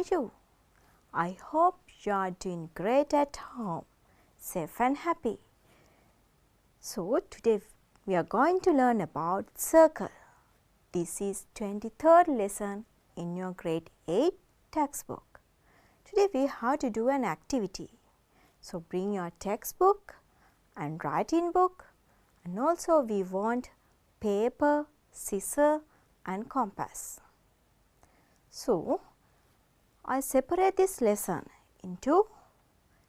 are you? I hope you are doing great at home, safe and happy. So today we are going to learn about circle. This is 23rd lesson in your grade 8 textbook. Today we have to do an activity. So bring your textbook and writing book, and also we want paper, scissor and compass. So I separate this lesson into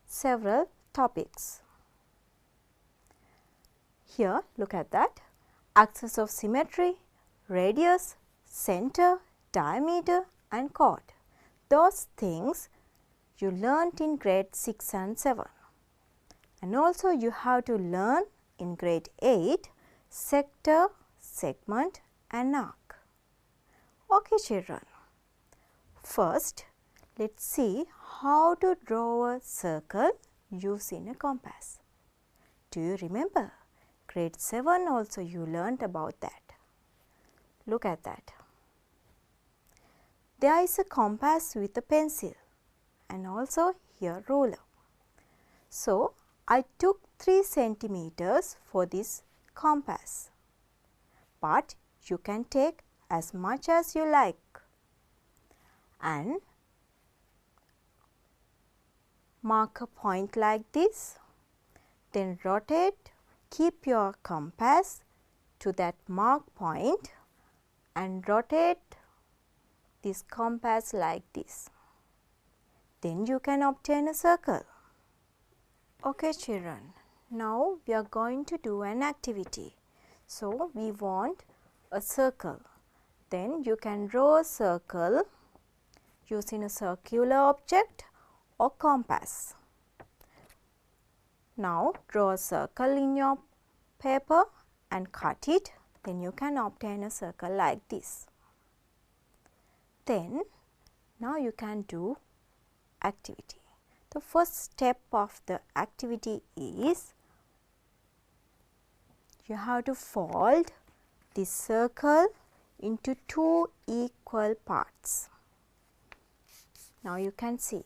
several topics. Here look at that: axis of symmetry, radius, center, diameter and chord. Those things you learnt in grade 6 and 7. And also you have to learn in grade 8 sector, segment and arc. Okay children, first let's see how to draw a circle using a compass. Do you remember? Grade 7 also you learnt about that. Look at that. There is a compass with a pencil and also here ruler. So I took 3 centimeters for this compass, but you can take as much as you like and mark a point like this, then rotate, keep your compass to that mark point and rotate this compass like this. Then you can obtain a circle. Okay children, now we are going to do an activity. So we want a circle. Then you can draw a circle using a circular object or compass. Now draw a circle in your paper and cut it. Then you can obtain a circle like this. Then now you can do activity. The first step of the activity is you have to fold this circle into 2 equal parts. Now you can see.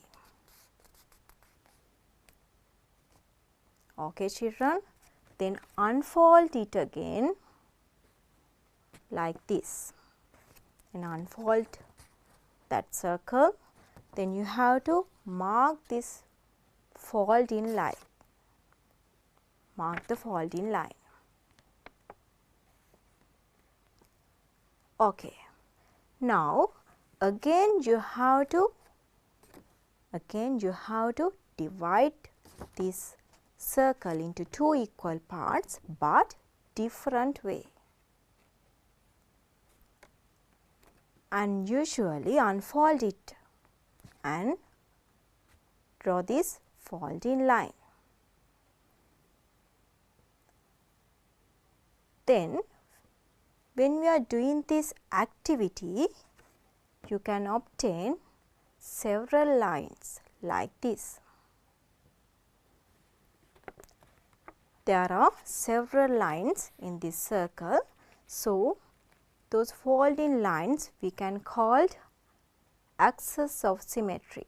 Okay children, then unfold it again like this and unfold that circle. Then you have to mark this folding line. Mark the folding line. Okay. Now again you have to divide this circle into 2 equal parts, but different way. And usually unfold it and draw this folding line. Then when we are doing this activity, you can obtain several lines like this. There are several lines in this circle. So those folding lines we can call axis of symmetry.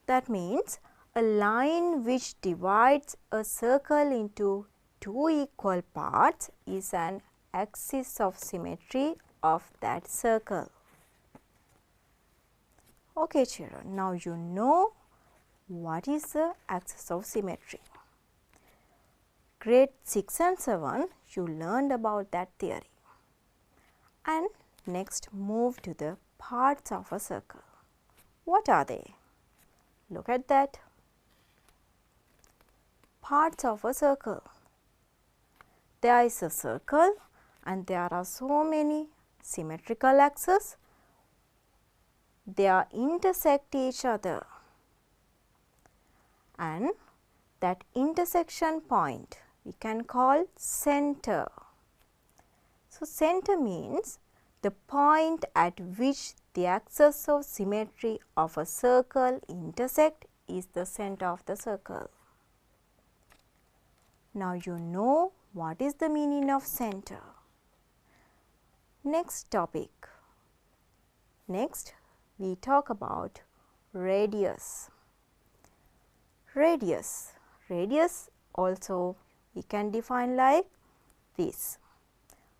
That means a line which divides a circle into 2 equal parts is an axis of symmetry of that circle. Okay children, now you know what is the axis of symmetry. Grade 6 and 7 you learned about that theory. And next move to the parts of a circle. What are they? Look at that. Parts of a circle. There is a circle and there are so many symmetrical axes. They intersect each other, and that intersection point we can call center. So center means the point at which the axis of symmetry of a circle intersect is the center of the circle. Now you know what is the meaning of center. Next topic. Next, we talk about radius. Radius also we can define like this.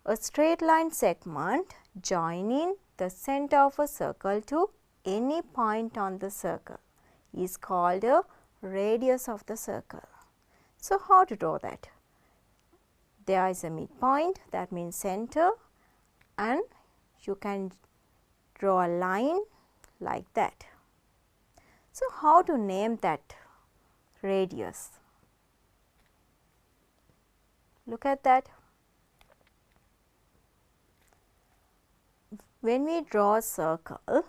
A straight line segment joining the center of a circle to any point on the circle is called a radius of the circle. So, how to draw that? There is a midpoint, that means center, and you can draw a line like that. So, how to name that radius? Look at that. When we draw a circle,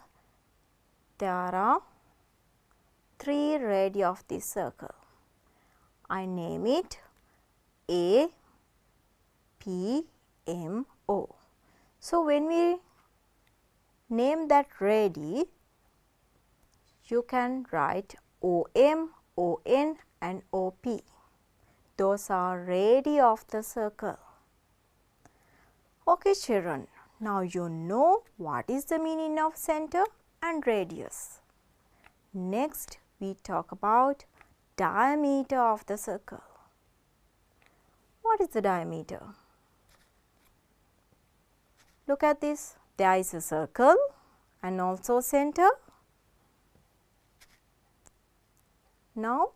there are 3 radii of this circle. I name it A, P, M, O. So, when we name that radii, you can write OM, ON and OP. Those are radii of the circle. Okay children, now you know what is the meaning of center and radius. Next, we talk about diameter of the circle. What is the diameter? Look at this. There is a circle and also center. Now,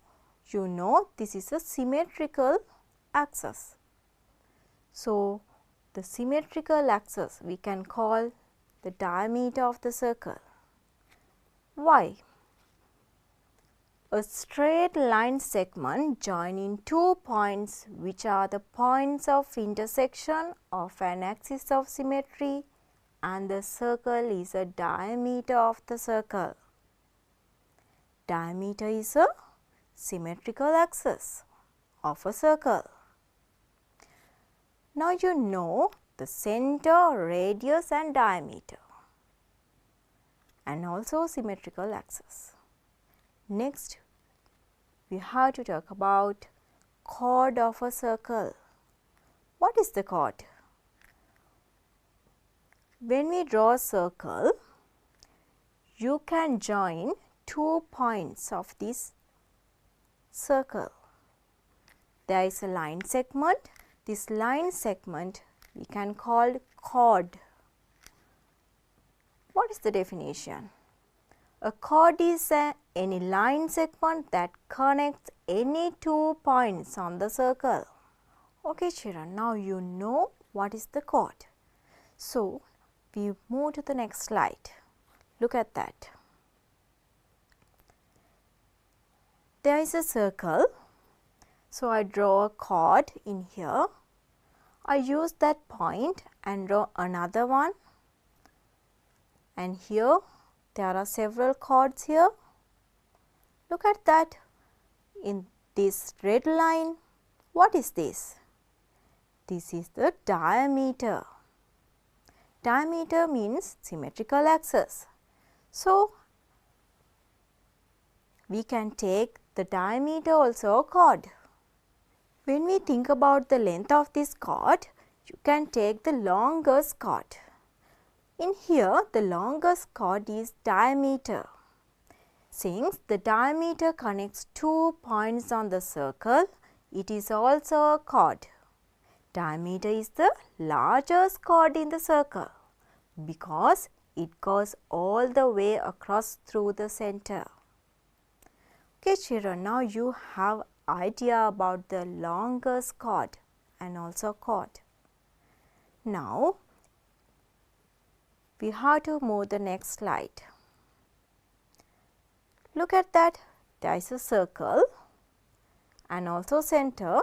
you know this is a symmetrical axis. So, the symmetrical axis we can call the diameter of the circle. Why? A straight line segment joining 2 points which are the points of intersection of an axis of symmetry, and the circle is a diameter of the circle. Diameter is a symmetrical axis of a circle. Now you know the center, radius and diameter, and also symmetrical axis. Next, we have to talk about chord of a circle. What is the chord? When we draw a circle, you can join 2 points of this circle. There is a line segment. This line segment we can call chord. What is the definition? A chord is any line segment that connects any 2 points on the circle. Okay children, now you know what is the chord. So, we move to the next slide. Look at that. There is a circle. So, I draw a chord in here. I use that point and draw another one. And here there are several chords here. Look at that. In this red line, what is this? This is the diameter. Diameter means symmetrical axis. So, we can take the diameter also a chord. When we think about the length of this chord, you can take the longest chord. In here, the longest chord is diameter. Since the diameter connects 2 points on the circle, it is also a chord. Diameter is the largest chord in the circle because it goes all the way across through the center. Okay children, now you have idea about the longest chord and also chord. Now, we have to move the next slide. Look at that. There is a circle and also center.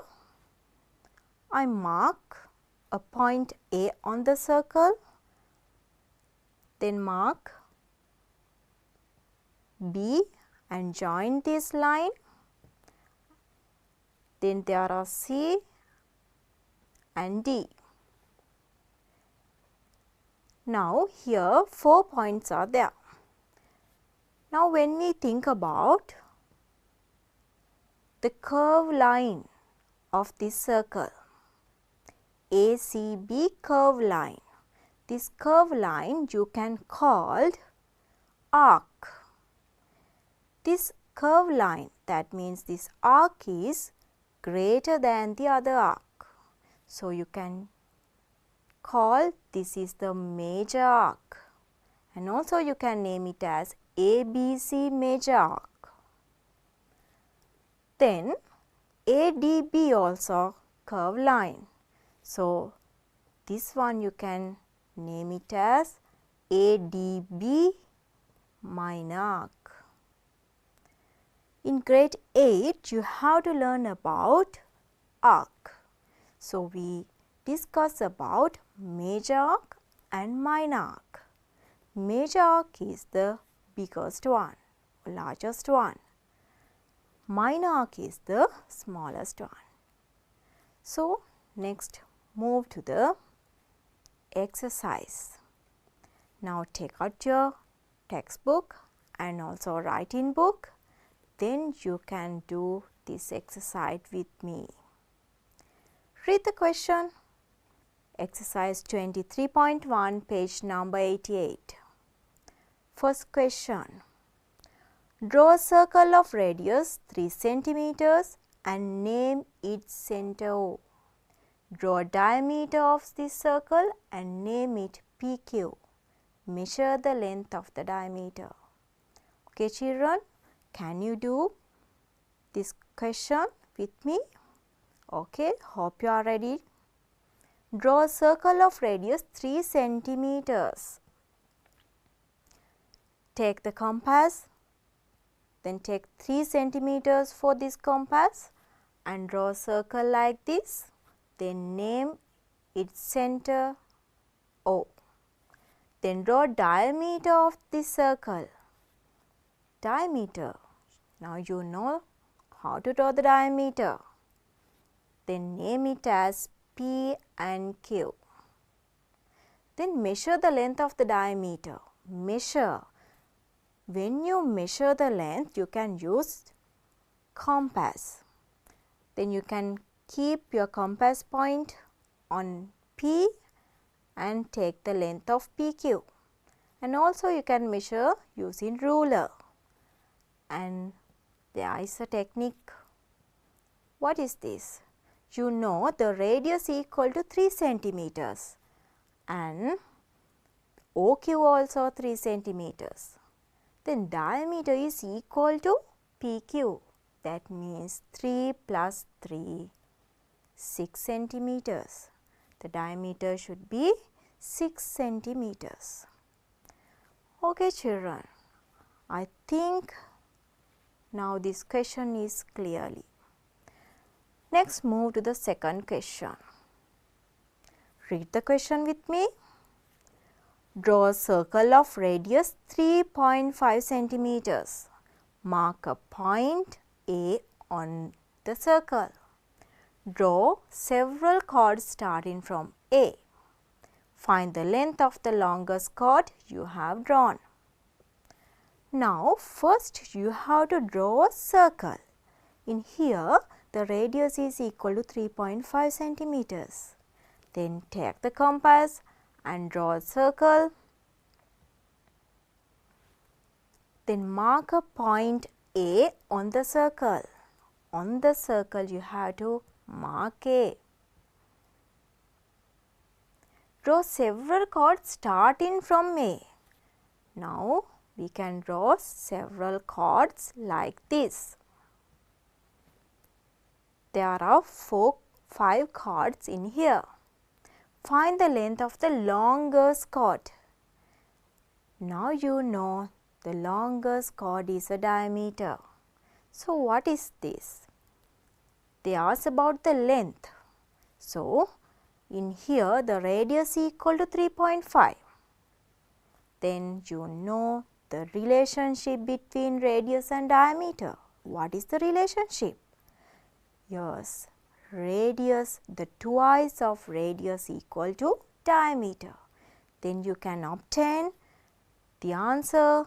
I mark a point A on the circle, then mark B and join this line. Then there are C and D. Now, here 4 points are there. Now, when we think about the curve line of this circle, ACB curve line, this curve line you can call arc. This curved line, that means this arc is greater than the other arc. So you can call this is the major arc, and also you can name it as ABC major arc. Then ADB also curved line. So this one you can name it as ADB minor arc. In grade 8, you have to learn about arc. So we discuss about major arc and minor arc. Major arc is the biggest one, largest one. Minor arc is the smallest one. So next move to the exercise. Now take out your textbook and also writing book. Then you can do this exercise with me. Read the question. Exercise 23.1, page number 88. First question. Draw a circle of radius 3 centimeters and name its center O. Draw a diameter of this circle and name it PQ. Measure the length of the diameter. Okay, children, can you do this question with me? Okay, hope you are ready. Draw a circle of radius 3 centimeters. Take the compass. Then take 3 centimeters for this compass and draw a circle like this. Then name its center O. Then draw diameter of this circle. Diameter. Now you know how to draw the diameter. Then name it as P and Q. Then measure the length of the diameter. Measure. When you measure the length, you can use compass. Then you can keep your compass point on P and take the length of PQ. And also you can measure using ruler. And there is a technique. What is this? You know the radius equal to 3 centimeters and OQ also 3 centimeters. Then diameter is equal to PQ. That means 3 plus 3, 6 centimeters. The diameter should be 6 centimeters. Okay, children, I think now this question is clearly. Next, move to the second question. Read the question with me. Draw a circle of radius 3.5 centimeters. Mark a point A on the circle. Draw several chords starting from A. Find the length of the longest chord you have drawn. Now, first you have to draw a circle. In here, the radius is equal to 3.5 centimeters. Then take the compass and draw a circle. Then mark a point A on the circle. On the circle you have to mark A. Draw several chords starting from A. Now we can draw several chords like this. There are 5 chords in here. Find the length of the longest chord. Now you know the longest chord is a diameter. So what is this? They ask about the length. So in here the radius equal to 3.5. Then you know the relationship between radius and diameter. What is the relationship? Yes, radius, the twice of radius equal to diameter. Then you can obtain the answer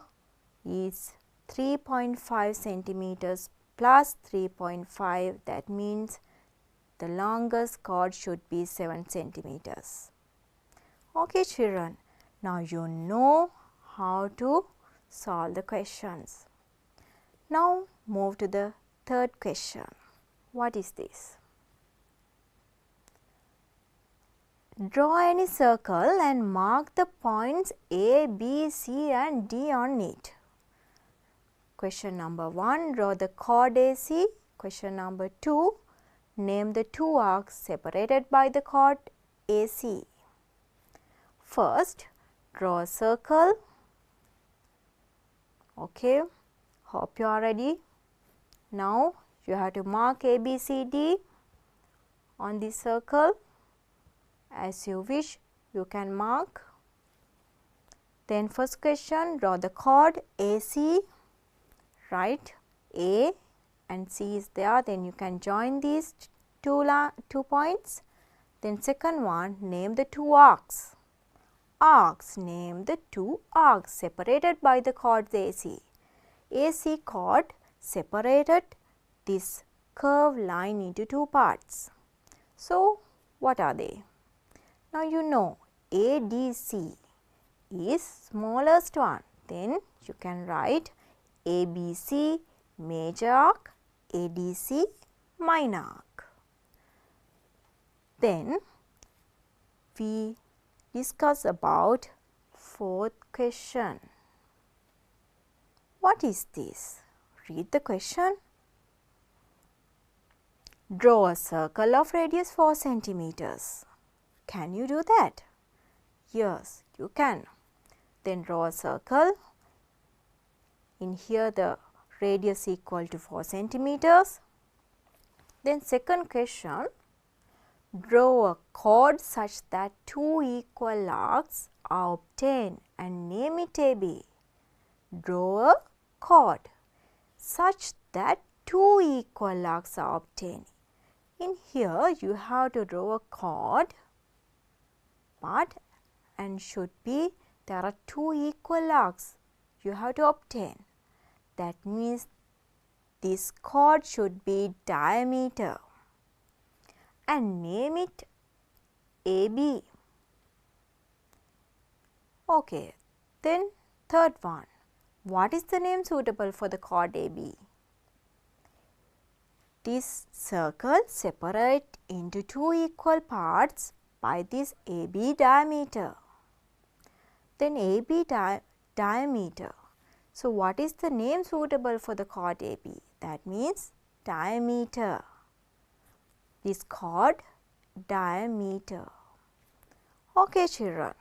is 3.5 centimeters plus 3.5. That means the longest chord should be 7 centimeters. Okay, children. Now you know how to solve the questions. Now move to the third question. What is this? Draw any circle and mark the points A, B, C and D on it. Question number 1, draw the chord AC. Question number 2, name the two arcs separated by the chord AC. First, draw a circle. Okay, hope you are ready. Now, you have to mark A, B, C, D on the circle. As you wish, you can mark. Then first question, draw the chord AC. Write A and C is there, then you can join these two points. Then second one, name the two arcs. Name the two arcs separated by the chords AC. AC chord separated this curved line into two parts. So, what are they? Now, you know ADC is smallest one. Then, you can write ABC major arc, ADC minor arc. Then, we discuss about fourth question. What is this? Read the question. Draw a circle of radius 4 centimeters. Can you do that? Yes, you can. Then draw a circle. In here the radius equal to 4 centimeters. Then second question, draw a chord such that two equal arcs are obtained and name it AB. Draw a chord such that two equal arcs are obtained. In here you have to draw a chord, but and should be there are two equal arcs you have to obtain. That means this chord should be diameter and name it AB. Okay, then third one. What is the name suitable for the chord AB? This circle separate into two equal parts by this AB diameter. Then AB diameter. So, what is the name suitable for the chord AB? That means diameter. This chord diameter. Okay, children.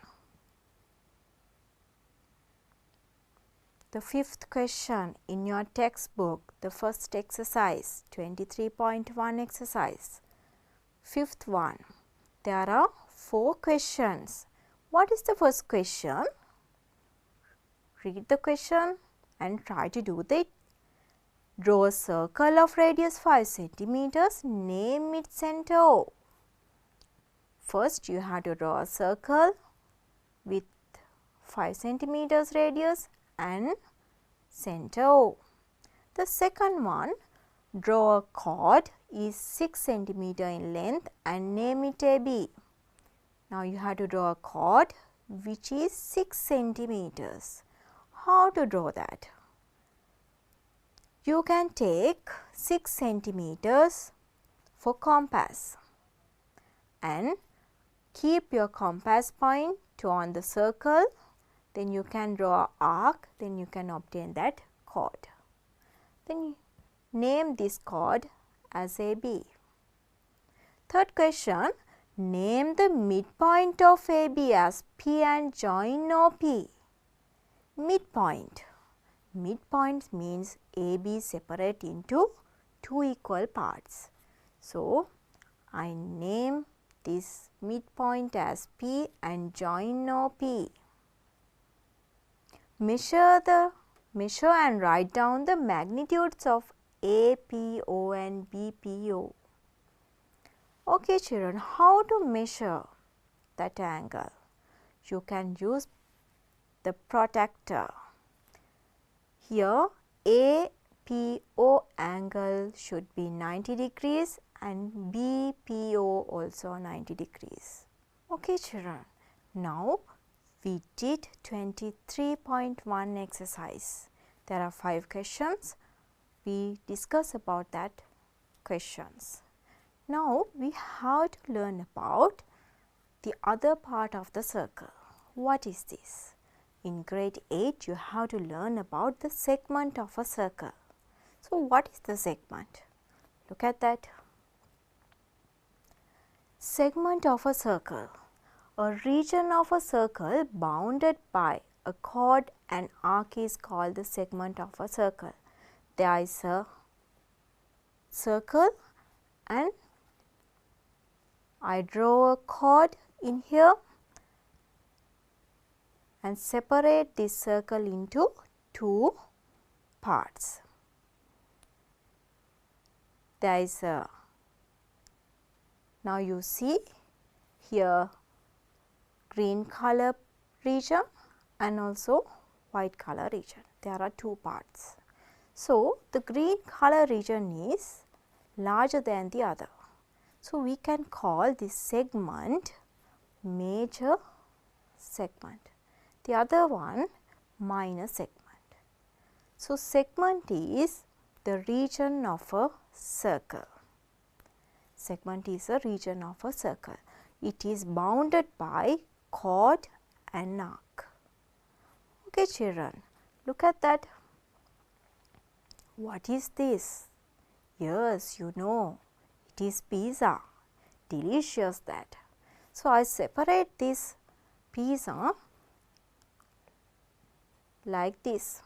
The fifth question in your textbook, the first exercise, 23.1 exercise. Fifth one. There are 4 questions. What is the first question? Read the question and try to do it. Draw a circle of radius 5 centimeters. Name its center O. First, you have to draw a circle with 5 centimeters radius and center O. The second one, draw a chord is 6 centimeter in length and name it AB. Now, you have to draw a chord which is 6 centimeters. How to draw that? You can take 6 centimeters for compass and keep your compass point on the circle. Then you can draw an arc, then you can obtain that chord. Then name this chord as AB. Third question, name the midpoint of AB as P and join OP. Midpoint. Midpoint means AB separate into two equal parts. So, I name this midpoint as P and join OP. Measure and write down the magnitudes of APO and BPO. Okay, children, how to measure that angle? You can use the protractor. Here, APO angle should be 90 degrees and BPO also 90 degrees. Okay, children. Now, we did 23.1 exercise. There are 5 questions. We discuss about that questions. Now we have to learn about the other part of the circle. What is this? In grade 8 you have to learn about the segment of a circle. So what is the segment? Look at that. Segment of a circle. A region of a circle bounded by a chord and arc is called the segment of a circle. There is a circle and I draw a chord in here and separate this circle into 2 parts. There is a, now you see here green color region and also white color region. There are 2 parts. So the green color region is larger than the other. So we can call this segment major segment. The other one minor segment. So segment is the region of a circle. Segment is a region of a circle. It is bounded by chord and arc. Okay children, look at that. What is this? Yes, you know, it is pizza. Delicious that. So I separate this pizza like this.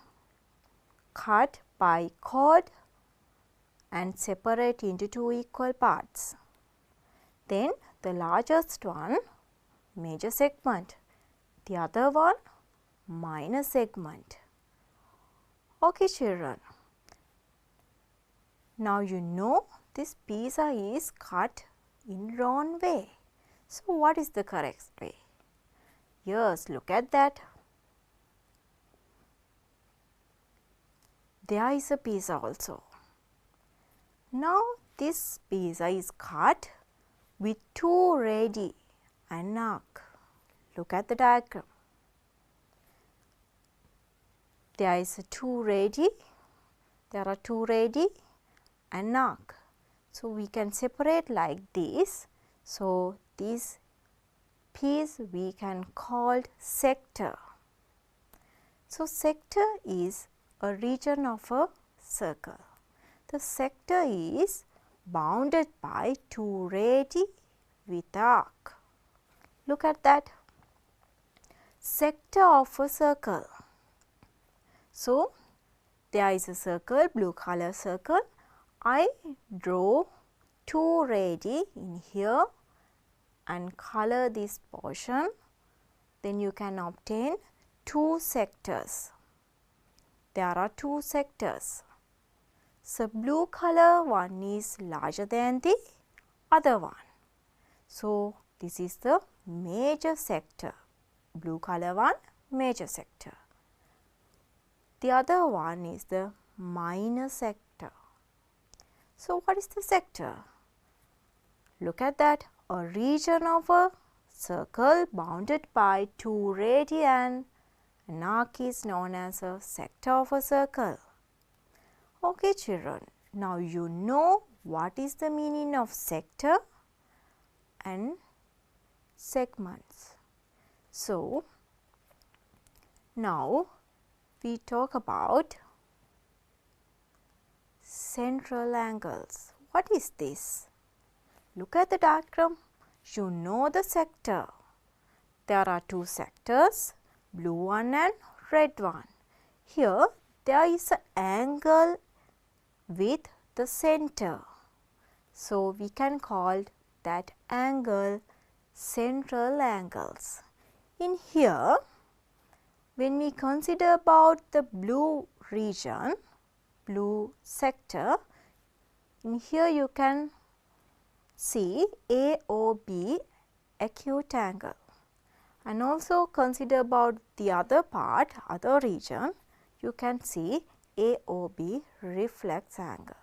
Cut by chord and separate into 2 equal parts. Then the largest one major segment, the other one minor segment. Okay children, now you know this pizza is cut in wrong way. So what is the correct way? Yes, look at that. There is a pizza also. Now this pizza is cut with 2 radii and arc. Look at the diagram. There is a 2 radii. There are 2 radii and arc. So we can separate like this. So this piece we can call sector. So sector is a region of a circle. The sector is bounded by 2 radii with arc. Look at that. Sector of a circle. So there is a circle, blue color circle. I draw 2 radii in here and color this portion. Then you can obtain 2 sectors. There are 2 sectors. So blue color one is larger than the other one. So this is the major sector. Blue color one major sector. The other one is the minor sector. So what is the sector? Look at that. A region of a circle bounded by 2 radii and an arc is known as a sector of a circle. Okay children, now you know what is the meaning of sector and segments. So now we talk about central angles. What is this? Look at the diagram. You know the sector. There are 2 sectors, blue one and red one. Here there is an angle with the center. So we can call that angle central angles. In here, when we consider about the blue region, blue sector, in here you can see AOB acute angle, and also consider about the other part, other region, you can see AOB reflex angle.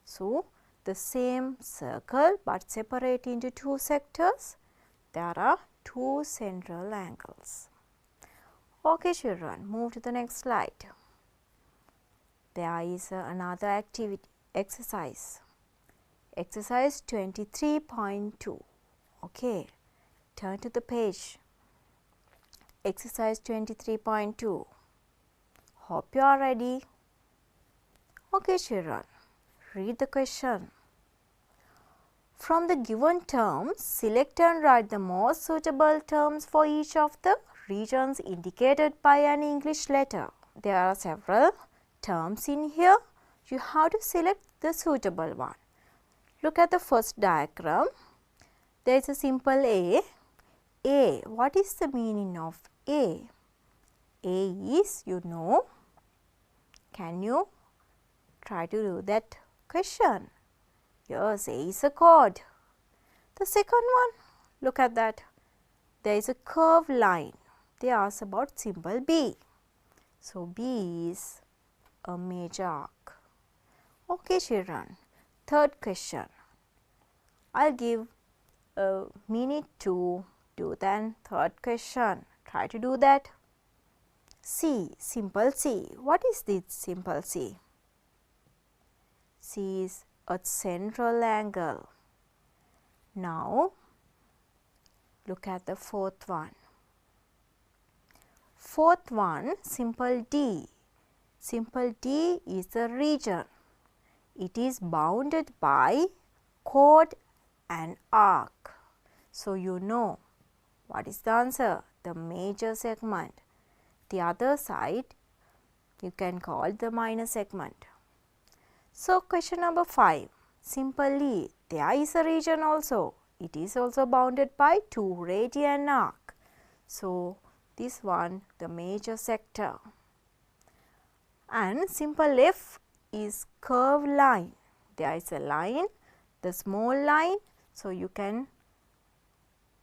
So the same circle but separate into 2 sectors, there are 2 central angles. Okay children, move to the next slide. There is another activity, exercise. Exercise 23.2. Okay, turn to the page. Exercise 23.2. Hope you are ready. Okay children, read the question. From the given terms, select and write the most suitable terms for each of the regions indicated by an English letter. There are several terms in here. You have to select the suitable one. Look at the first diagram. There is a simple A. A, what is the meaning of A? A is, you know. Can you try to do that question? Yes, A is a chord. The second one, look at that. There is a curved line. They ask about symbol B. So, B is a major arc. Okay, children. Third question. I'll give a minute to do the third question. Try to do that. C, simple C. What is this simple C? C is a central angle. Now, look at the fourth one. Fourth one, simple D. Simple D is a region. It is bounded by chord and arc. So, you know what is the answer? The major segment. The other side you can call the minor segment. So, question number 5. Simply, there is a region also. It is also bounded by 2 radii and arc. So, this one the major sector. And simple F is curved line. There is a line, the small line. So, you can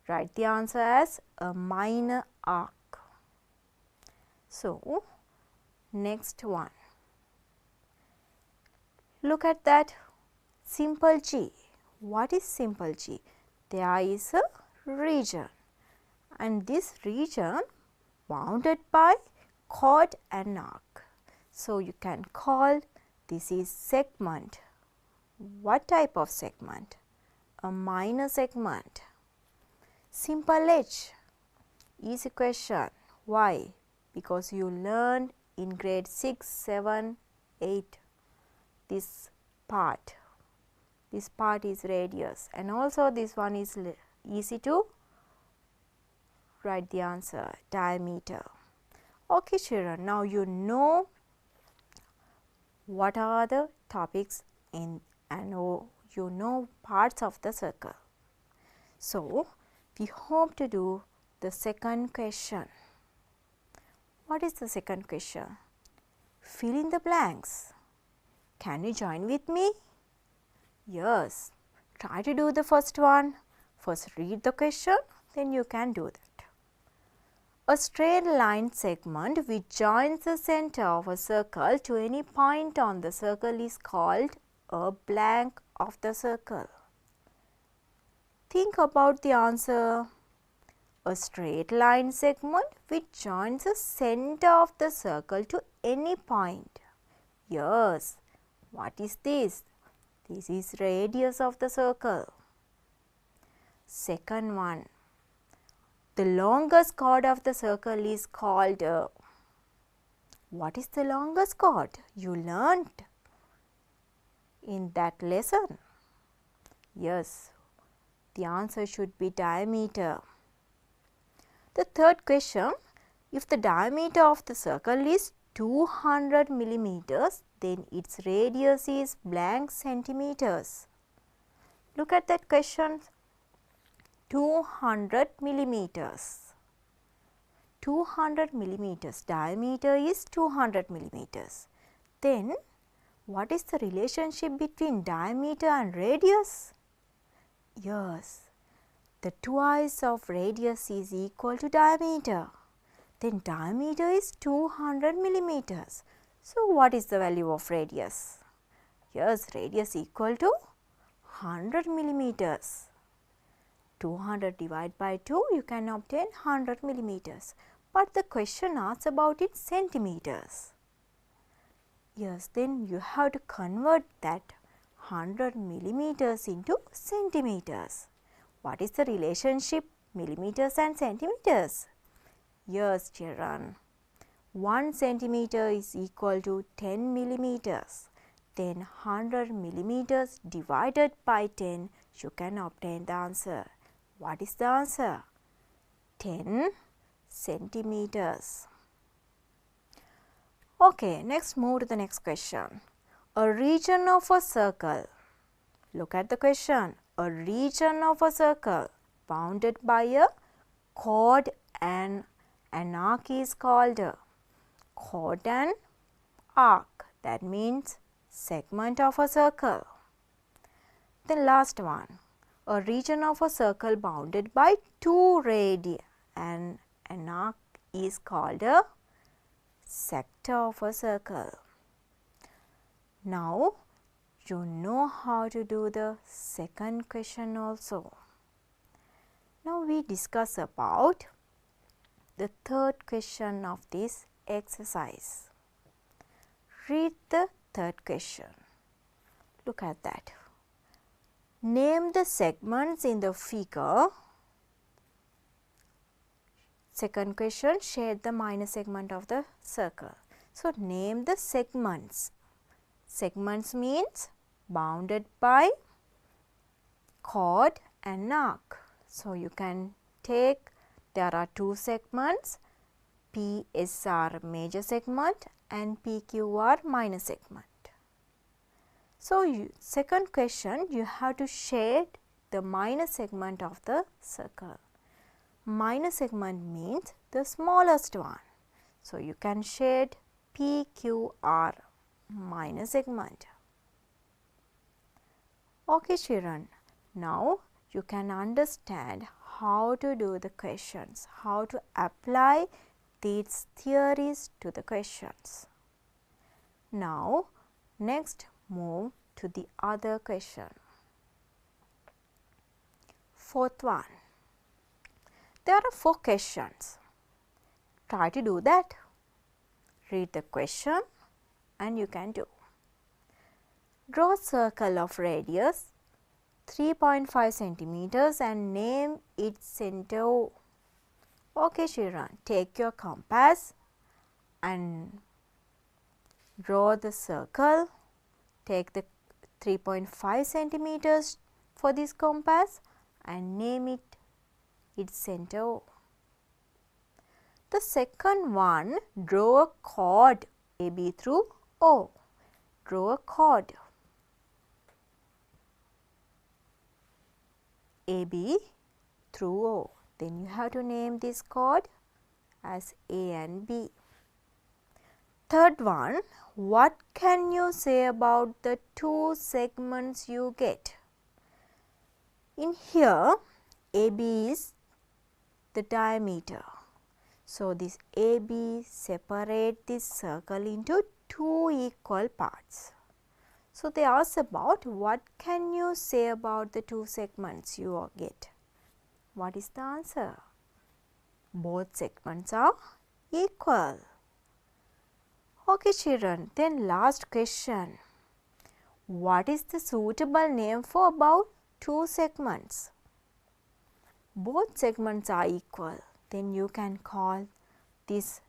write the answer as a minor arc. So, next one. Look at that simple G. What is simple G? There is a region, and this region bounded by chord and arc. So, you can call this is segment. What type of segment? A minor segment. Simple H. Easy question. Why? Because you learned in grade 6, 7, 8 this part. This part is radius, and also this one is easy to write the answer, diameter. Okay children, now you know what are the topics in and you know parts of the circle. So, we hope to do the second question. What is the second question? Fill in the blanks. Can you join with me? Yes. Try to do the first one. First read the question, then you can do that. A straight line segment which joins the center of a circle to any point on the circle is called a blank of the circle. Think about the answer. A straight line segment which joins the center of the circle to any point. Yes. What is this? This is radius of the circle. Second one. The longest chord of the circle is called what is the longest chord? You learnt in that lesson. Yes. The answer should be diameter. The third question, if the diameter of the circle is 200 millimeters, then its radius is blank centimeters. Look at that question, 200 millimeters. 200 millimeters, diameter is 200 millimeters. Then, what is the relationship between diameter and radius? Yes. The twice of radius is equal to diameter. Then diameter is 200 millimeters. So, what is the value of radius? Yes, radius equal to 100 millimeters. 200 divided by 2, you can obtain 100 millimeters. but the question asks about it centimeters. Yes, then you have to convert that 100 millimeters into centimeters. What is the relationship millimeters and centimeters? Yes, children. 1 centimeter is equal to 10 millimeters. Then 100 millimeters divided by 10, you can obtain the answer. What is the answer? 10 centimeters. Okay, next move to the next question. A region of a circle. Look at the question. A region of a circle bounded by a chord and an arc is called a chord and arc. That means segment of a circle. The last one. A region of a circle bounded by 2 radii and an arc is called a sector of a circle. Now, you know how to do the second question also. Now, we discuss about the third question of this exercise. Read the third question. Look at that. Name the segments in the figure. Second question, shade the minor segment of the circle. So, name the segments. Segments means bounded by chord and arc. So, you can take, there are 2 segments, PSR major segment and PQR minor segment. So, second question, you have to shade the minor segment of the circle. Minor segment means the smallest one. So, you can shade PQR minor segment. Okay, children. Now, you can understand how to do the questions, how to apply these theories to the questions. Now, next move to the other question. Fourth one. There are 4 questions. Try to do that. Read the question and you can do. Draw a circle of radius 3.5 centimeters and name its center O. Okay, children, take your compass and draw the circle. Take the 3.5 centimeters for this compass and name it its center O. The second one, draw a chord AB through O. Draw a chord AB through O. Then you have to name this chord as A and B. Third one, what can you say about the 2 segments you get? In here, AB is the diameter. So, this AB separate this circle into 2 equal parts. So, they ask about what can you say about the 2 segments you get. What is the answer? Both segments are equal. Okay, children, then last question. What is the suitable name for about 2 segments? Both segments are equal. Then you can call this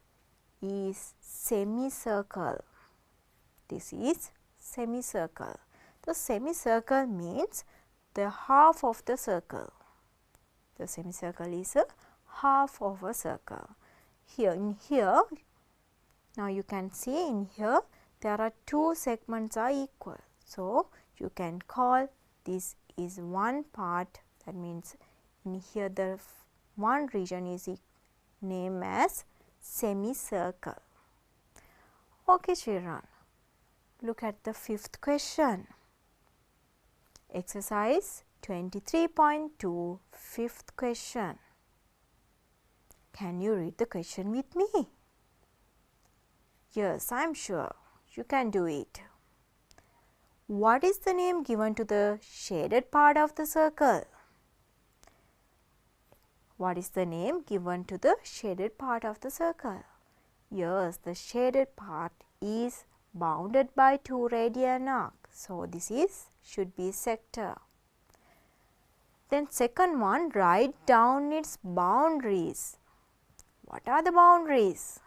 is semicircle. This is semicircle. The semicircle means the half of the circle. The semicircle is a half of a circle. Here, now you can see in here there are 2 segments are equal. So, you can call this is one part, that means in here the one region is named as semicircle. Okay, children, look at the 5th question. Exercise 23.2, 5th question. Can you read the question with me? Yes, I am sure you can do it. What is the name given to the shaded part of the circle? What is the name given to the shaded part of the circle? Yes, the shaded part is bounded by two radii and arc. So, this should be sector. Then second one, write down its boundaries. What are the boundaries?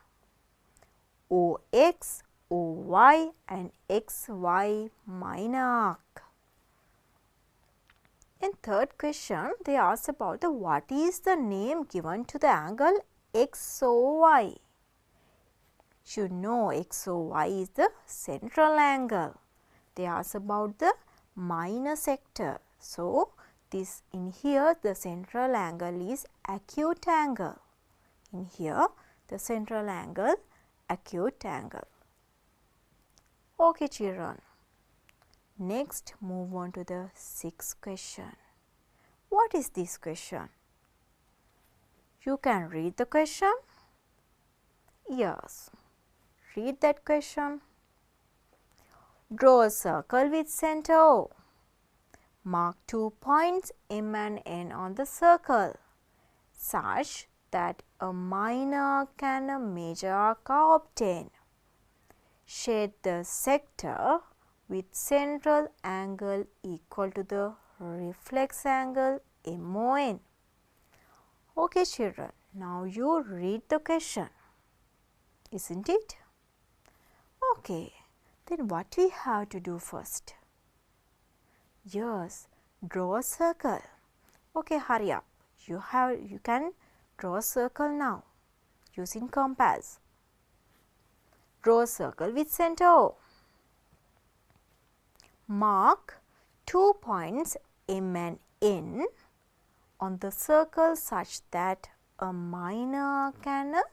OX, OY and XY minor arc. In third question, they ask about what is the name given to the angle XOY. Should know XOY is the central angle. They ask about the minor sector. So, this in here the central angle is acute angle. In here the central angle acute angle. Okay children. Next move on to the sixth question. What is this question? You can read the question. Yes. Read that question. Draw a circle with center O. Mark 2 points M and N on the circle such that a minor arc and a major arc are obtained. Shade the sector with central angle equal to the reflex angle MON. Okay children, now you read the question, isn't it? Okay, then what we have to do first? Yes, draw a circle. Okay, hurry up. You can draw a circle now using compass. Draw a circle with center O. Mark 2 points M and N on the circle such that a minor arc and a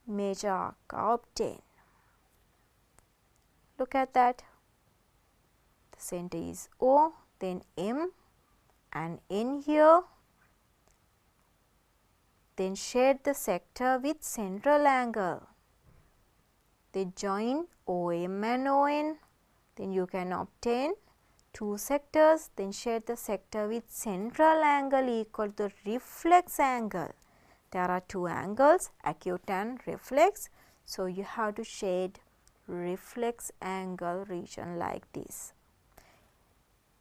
major arc are obtained. Look at that. The center is O, then M and N here. Then shade the sector with central angle. They join OM and ON. Then you can obtain two sectors. Then shade the sector with central angle equal to reflex angle. There are two angles, acute and reflex. So, you have to shade reflex angle region like this.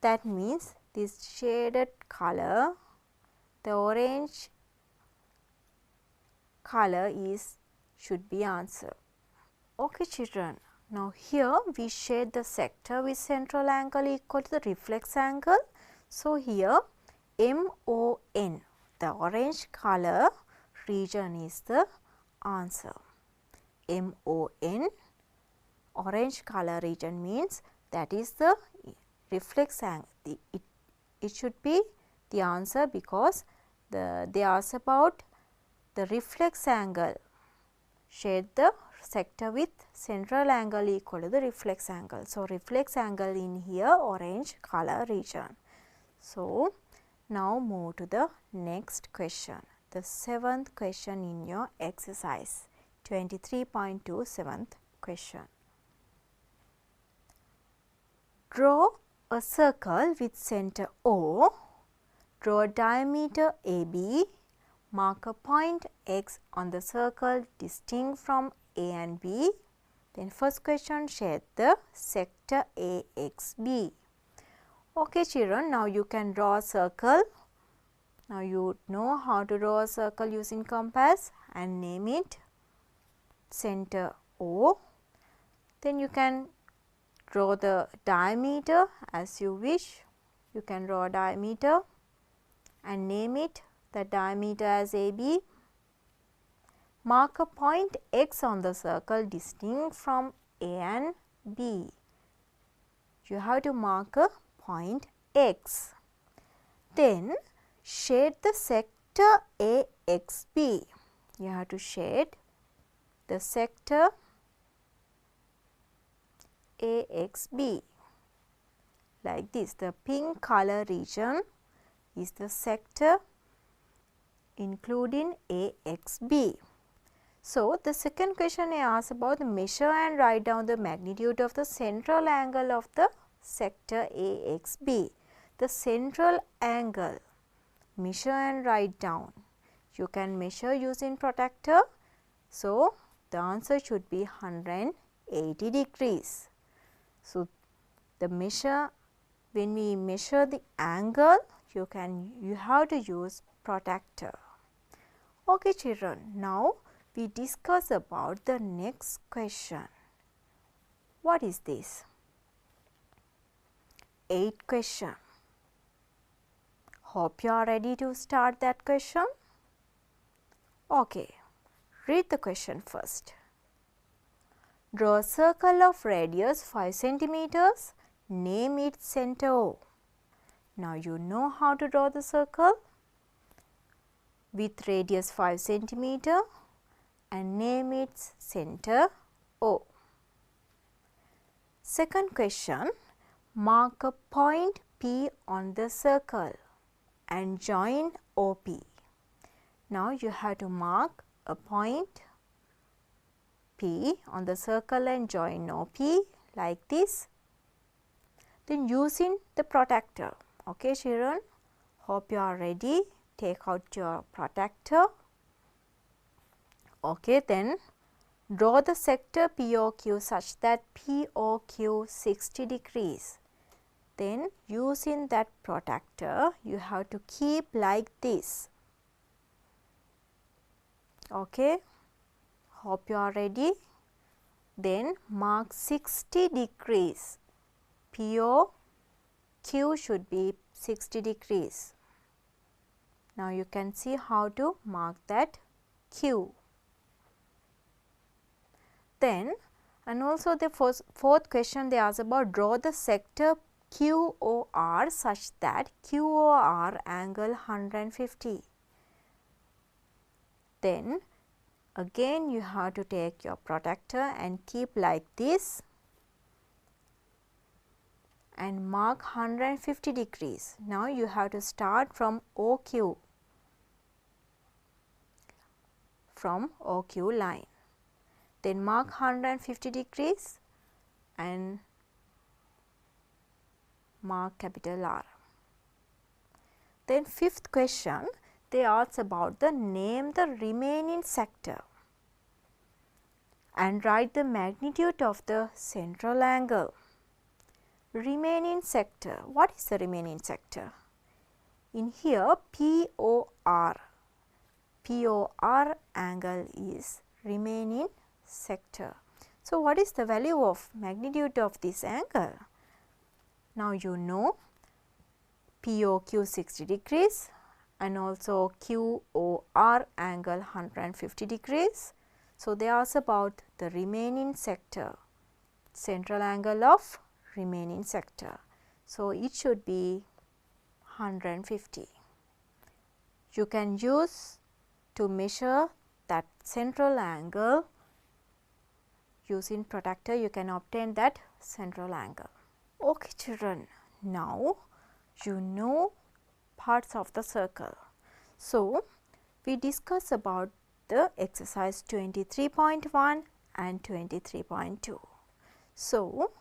That means this shaded color, the orange color should be answer. Okay children, now here we shade the sector with central angle equal to the reflex angle. So, here MON, the orange color region is the answer. MON, orange color region means that is the reflex angle. It should be the answer because they ask about the reflex angle. Shade the sector with central angle equal to the reflex angle. So, reflex angle in here orange color region. So, now move to the next question. The seventh question in your exercise 23.2 7th question. Draw a circle with center O, draw a diameter AB, mark a point X on the circle distinct from A and B. Then first question, shade the sector AXB. Okay children, now you can draw a circle. Now you know how to draw a circle using compass and name it center O. Then you can draw the diameter as you wish. You can draw a diameter and name it the diameter as AB. Mark a point X on the circle distinct from A and B. You have to mark a point X. Then shade the sector AXB. You have to shade the sector AXB like this. The pink color region is the sector including AXB. So, the second question I asked about measure and write down the magnitude of the central angle of the sector AXB. The central angle, measure and write down. you can measure using protractor. So, the answer should be 180 degrees. So, when we measure the angle, you have to use protractor. Okay children, now we discuss about the next question. What is this? 8th question. Hope you are ready to start that question. Okay, read the question first. Draw a circle of radius 5 centimeters. Name its center O. Now you know how to draw the circle with radius 5 centimeter and name its center O. Second question, mark a point P on the circle and join OP. Now you have to mark a point P on the circle and join OP like this. Then using the protractor. Okay children, hope you are ready. Take out your protractor. Okay, then draw the sector POQ such that POQ 60 degrees. Then using that protractor, you have to keep like this. Okay, hope you are ready. Then mark 60 degrees. POQ should be 60 degrees. Now you can see how to mark that Q. Then, and also the fourth question they ask about draw the sector QOR such that QOR angle 150. Then again you have to take your protractor and keep like this and mark 150 degrees. Now you have to start from OQ, line. Then mark 150 degrees and mark capital R. Then fifth question, they ask about name the remaining sector and write the magnitude of the central angle. Remaining sector, what is the remaining sector? In here POR angle is remaining sector. So, what is the value of magnitude of this angle? Now, you know POQ 60 degrees and also QOR angle 150 degrees. So, they ask about the remaining sector, central angle of remaining sector. So, it should be 150. You can use to measure that central angle using protractor, you can obtain that central angle. Okay children, now you know parts of the circle. So, we discuss about the exercise 23.1 and 23.2. So,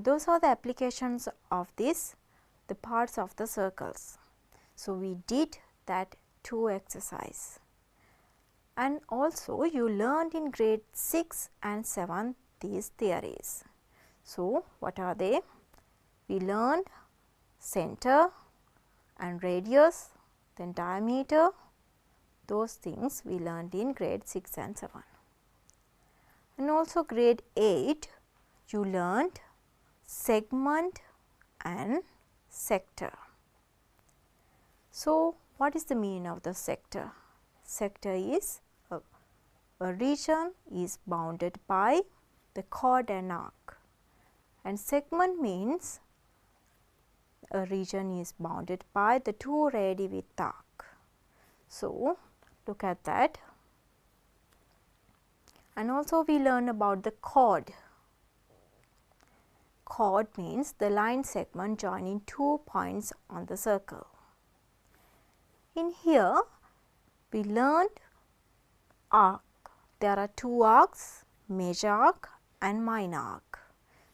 those are the applications of the parts of the circles. So, we did that 2 exercise, and also you learned in grade 6 and 7 these theories. So, what are they? We learned center and radius, then diameter, those things we learned in grade 6 and 7. And also grade 8 you learned segment and sector. So, what is the meaning of the sector? Sector is a region is bounded by the chord and arc, and segment means a region is bounded by the 2 radii with arc. So, look at that. And also we learn about the chord. Chord means the line segment joining 2 points on the circle. In here we learned arc. There are 2 arcs, major arc and minor arc.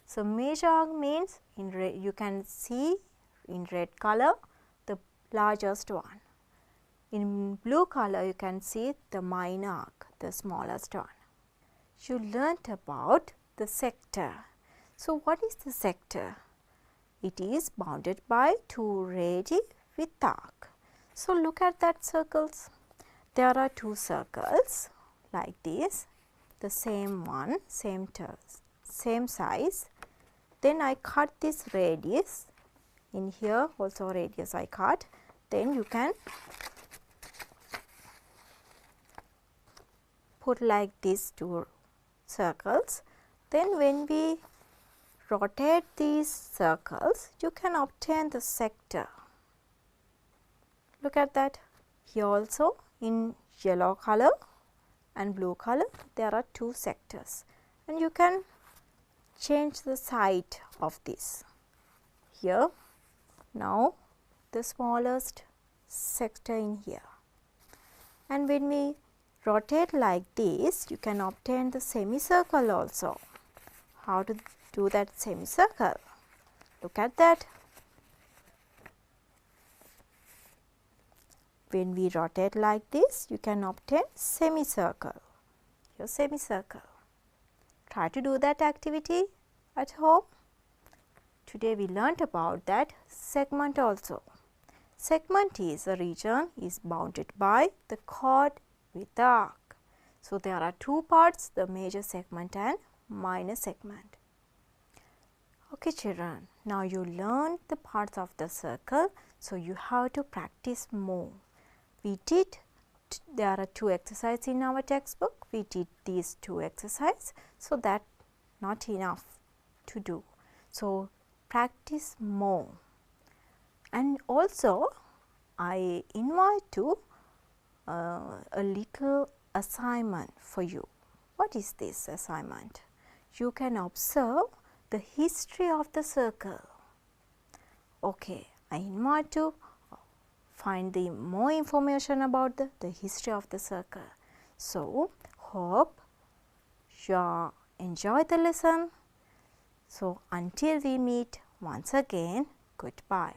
So, major arc means you can see in red color the largest one, In blue color, you can see the minor arc, the smallest one. You learnt about the sector. So, what is the sector? It is bounded by two radii with arc. So, look at that circles. There are two circles like this, the same one, same size. Then I cut this radius. In here also radius I cut. Then you can put like these two circles. Then when we rotate these circles, you can obtain the sector. Look at that. Here also in yellow color and blue color, there are two sectors, and you can change the side of this. Here, now the smallest sector in here. And when we rotate like this, you can obtain the semicircle also. How to do that semicircle? Look at that. When we rotate like this, you can obtain semicircle. Your semicircle. Try to do that activity at home. Today we learnt about that segment also. Segment is a region is bounded by the chord with the arc. So, there are two parts, the major segment and minor segment. Okay children, now you learned the parts of the circle, so you have to practice more. We did, there are two exercises in our textbook, we did these two exercises, so that not enough to do. So, practice more. And also I invite to a little assignment for you. What is this assignment? You can observe the history of the circle. Okay, I invite to find the more information about the history of the circle. So, hope you enjoy the lesson. So, until we meet once again, goodbye.